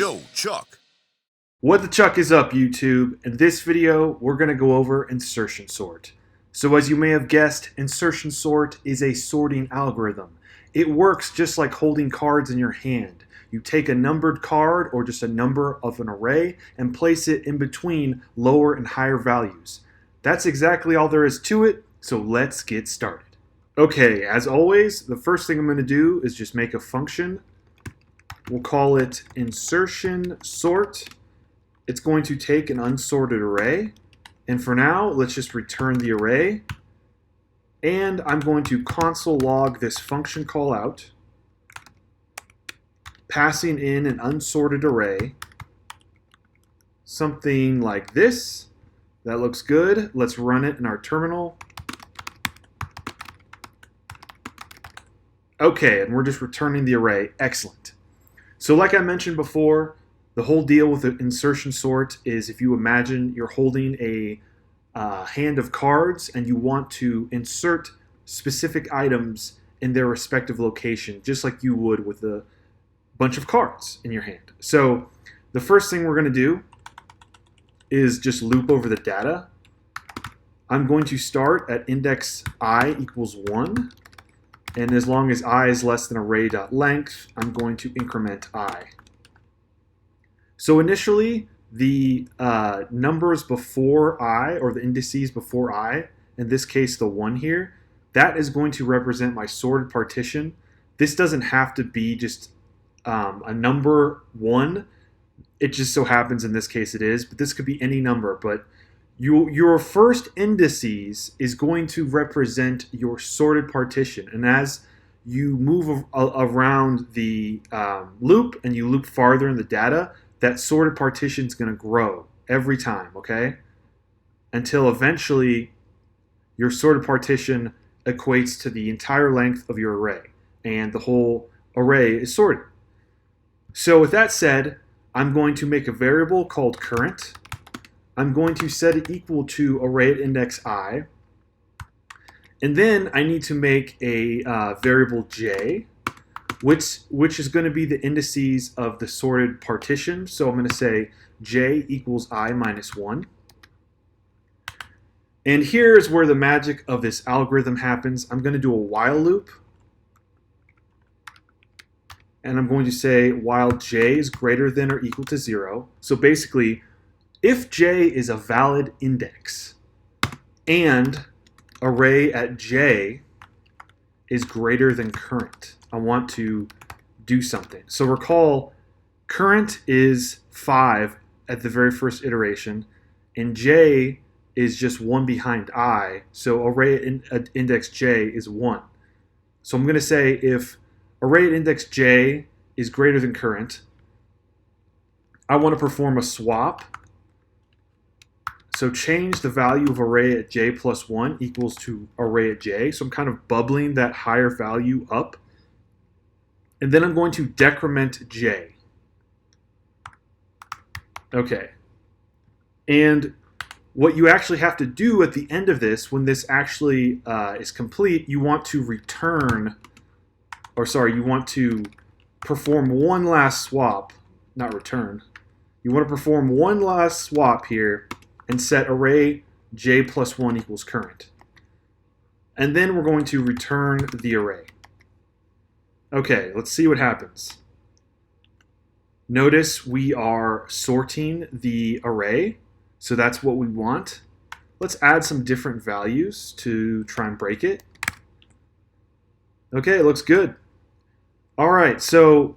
Yo, Chuck. What the Chuck is up, YouTube? In this video, we're going to go over insertion sort. So as you may have guessed, insertion sort is a sorting algorithm. It works just like holding cards in your hand. You take a numbered card or just a number of an array and place it in between lower and higher values. That's exactly all there is to it, so let's get started. Okay, as always, the first thing I'm going to do is just make a function. We'll call it Insertion Sort. It's going to take an unsorted array. And for now, let's just return the array. And I'm going to console log this function call out, passing in an unsorted array. Something like this. That looks good. Let's run it in our terminal. Okay, and we're just returning the array. Excellent. So like I mentioned before, the whole deal with the insertion sort is if you imagine you're holding a hand of cards and you want to insert specific items in their respective location, just like you would with a bunch of cards in your hand. So the first thing we're going to do is just loop over the data. I'm going to start at index I equals 1. And as long as I is less than array.length, I'm going to increment I. So initially, the numbers before I, or the indices before I, in this case the 1 here, that is going to represent my sorted partition. This doesn't have to be just a number 1. It just so happens in this case it is, but this could be any number. But your first indices is going to represent your sorted partition, and as you move around the loop and you loop farther in the data, that sorted partition is going to grow every time, okay? Until eventually your sorted partition equates to the entire length of your array, and the whole array is sorted. So with that said, I'm going to make a variable called current. I'm going to set it equal to array at index I. And then I need to make a variable j, which is going to be the indices of the sorted partition. So I'm going to say j equals I minus 1. And here's where the magic of this algorithm happens. I'm going to do a while loop. And I'm going to say while j is greater than or equal to 0. So basically, if j is a valid index and array at j is greater than current, I want to do something. So recall, current is 5 at the very first iteration, and j is just 1 behind I, so array at index j is 1. So I'm going to say if array at index j is greater than current, I want to perform a swap. So change the value of array at j plus 1 equals to array at j. So I'm kind of bubbling that higher value up. And then I'm going to decrement j. Okay. And what you actually have to do at the end of this, when this actually is complete, you want to return, or sorry, you want to perform one last swap, not return. You want to perform one last swap here and set array j plus 1 equals current. And then we're going to return the array. Okay, let's see what happens. Notice we are sorting the array, so that's what we want. Let's add some different values to try and break it. Okay, it looks good. All right, so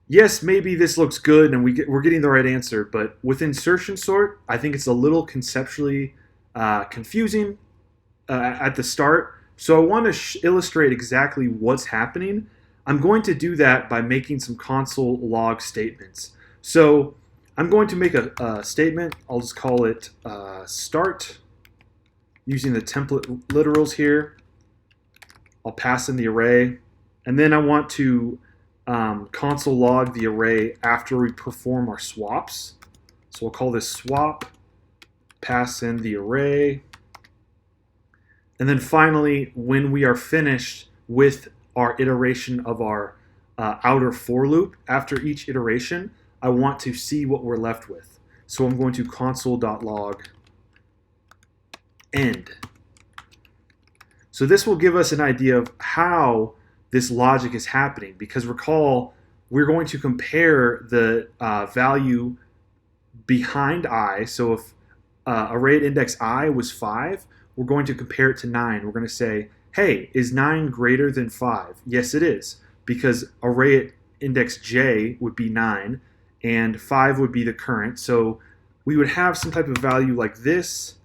yes, maybe this looks good and we're getting the right answer, but with insertion sort, I think it's a little conceptually confusing at the start. So I want to illustrate exactly what's happening. I'm going to do that by making some console log statements. So I'm going to make a statement. I'll just call it start, using the template literals here. I'll pass in the array, and then I want to console log the array after we perform our swaps. So we'll call this swap, pass in the array, and then finally, when we are finished with our iteration of our outer for loop, after each iteration, I want to see what we're left with. So I'm going to console.log end. So this will give us an idea of how this logic is happening, because recall, we're going to compare the value behind I. So if array at index I was 5, we're going to compare it to 9. We're going to say, hey, is 9 greater than 5? Yes, it is, because array at index j would be 9, and 5 would be the current. So we would have some type of value like this,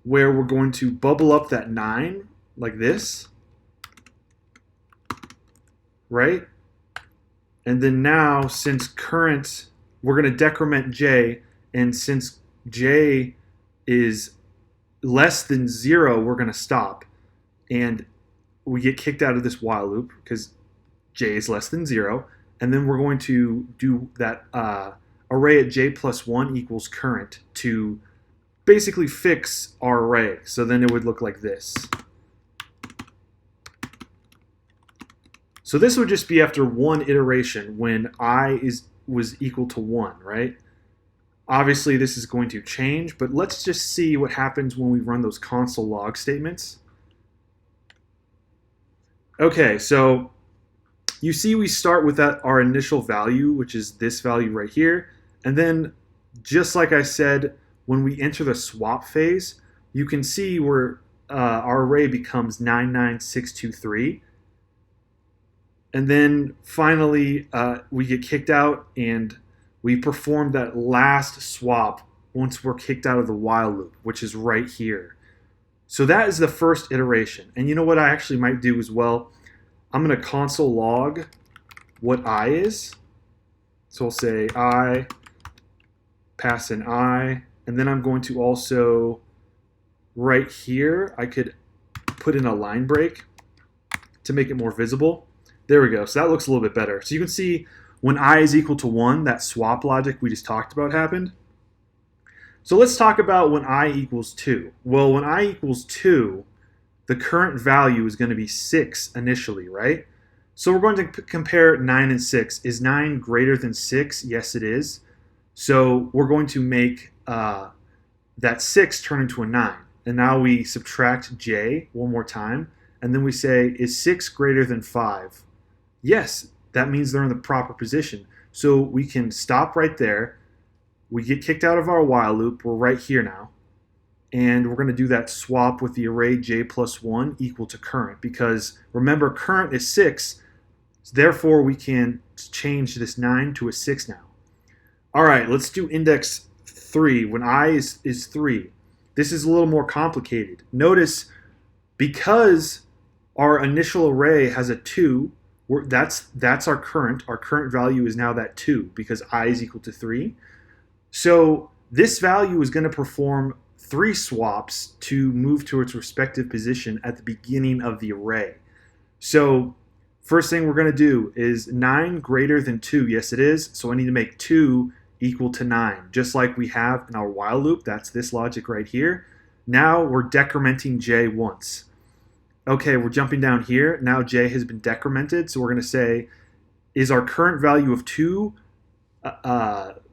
where we're going to bubble up that 9 like this, right? And then now, since current, we're going to decrement j, and since j is less than 0, we're going to stop. And we get kicked out of this while loop because j is less than 0. And then we're going to do that array at j plus 1 equals current to basically fix our array. So then it would look like this. So this would just be after one iteration when I was equal to 1, right? Obviously this is going to change, but let's just see what happens when we run those console log statements. Okay, so you see we start with our initial value, which is this value right here, and then just like I said, when we enter the swap phase, you can see where our array becomes 99623. And then finally, we get kicked out, and we perform that last swap once we're kicked out of the while loop, which is right here. So that is the first iteration. And you know what I actually might do as well? I'm going to console log what I is. So I'll say I, pass in I, and then I'm going to also, right here, I could put in a line break to make it more visible. There we go. So that looks a little bit better. So you can see when I is equal to 1, that swap logic we just talked about happened. So let's talk about when I equals 2. Well, when I equals 2, the current value is going to be 6 initially, right? So we're going to compare 9 and 6. Is 9 greater than 6? Yes, it is. So we're going to make that 6 turn into a 9. And now we subtract j one more time. And then we say, is 6 greater than 5? Yes, that means they're in the proper position. So we can stop right there. We get kicked out of our while loop. We're right here now. And we're going to do that swap with the array j plus 1 equal to current. Because remember, current is 6. Therefore, we can change this 9 to a 6 now. All right, let's do index 3. When I is 3. This is a little more complicated. Notice, because our initial array has a 2, that's our current. Our current value is now that 2 because I is equal to 3. So this value is going to perform 3 swaps to move to its respective position at the beginning of the array. So first thing we're going to do is 9 greater than 2. Yes, it is. So I need to make 2 equal to 9, just like we have in our while loop. That's this logic right here. Now we're decrementing j once. Okay, we're jumping down here. Now j has been decremented, so we're going to say, is our current value of 2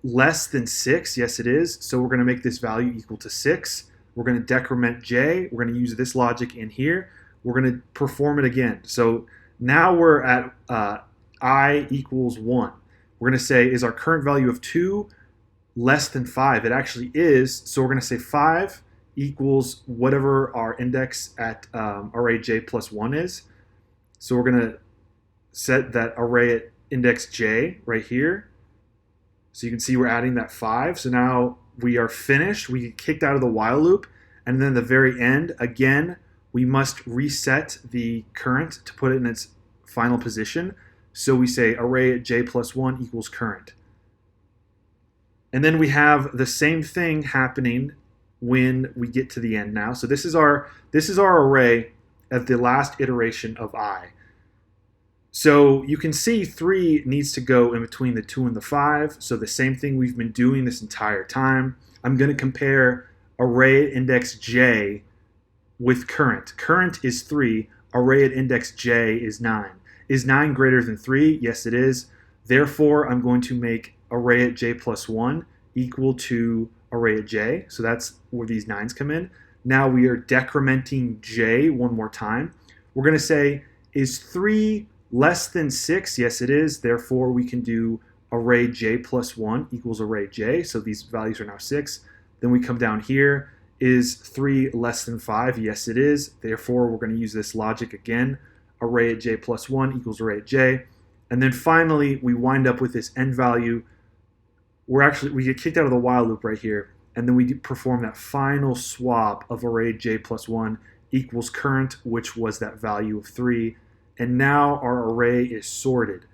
less than 6? Yes, it is. So we're going to make this value equal to 6. We're going to decrement j. We're going to use this logic in here. We're going to perform it again. So now we're at I equals 1. We're going to say, is our current value of 2 less than 5? It actually is. So we're going to say 5 equals whatever our index at array j plus 1 is. So we're going to set that array at index j right here. So you can see we're adding that 5. So now we are finished. We get kicked out of the while loop. And then at the very end, again, we must reset the current to put it in its final position. So we say array at j plus 1 equals current. And then we have the same thing happening when we get to the end now. So this is our array at the last iteration of I. So you can see 3 needs to go in between the 2 and the 5. So the same thing we've been doing this entire time. I'm going to compare array at index j with current. Current is 3. Array at index j is 9. Is 9 greater than 3? Yes, it is. Therefore, I'm going to make array at j plus 1 equal to array at j. So that's where these 9s come in. Now we are decrementing j one more time. We're going to say, is 3 less than 6? Yes, it is. Therefore, we can do array j plus 1 equals array j. So these values are now 6. Then we come down here. Is 3 less than 5? Yes, it is. Therefore, we're going to use this logic again. Array at j plus 1 equals array at j. And then finally, we wind up with this end value. We get kicked out of the while loop right here. And then we perform that final swap of array j plus 1 equals current, which was that value of 3. And now our array is sorted.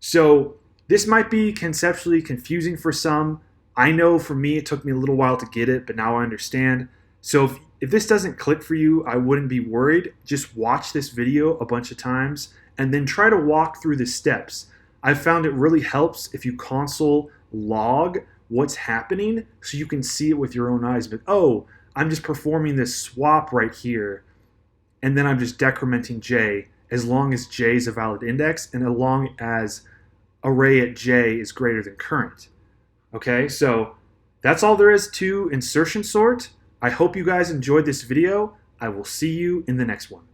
So this might be conceptually confusing for some. I know for me it took me a little while to get it, but now I understand. So if this doesn't click for you, I wouldn't be worried. Just watch this video a bunch of times and then try to walk through the steps. I've found it really helps if you console log what's happening so you can see it with your own eyes. But oh, I'm just performing this swap right here, and then I'm just decrementing j as long as j is a valid index and as long as array at j is greater than current. Okay, so that's all there is to insertion sort. I hope you guys enjoyed this video. I will see you in the next one.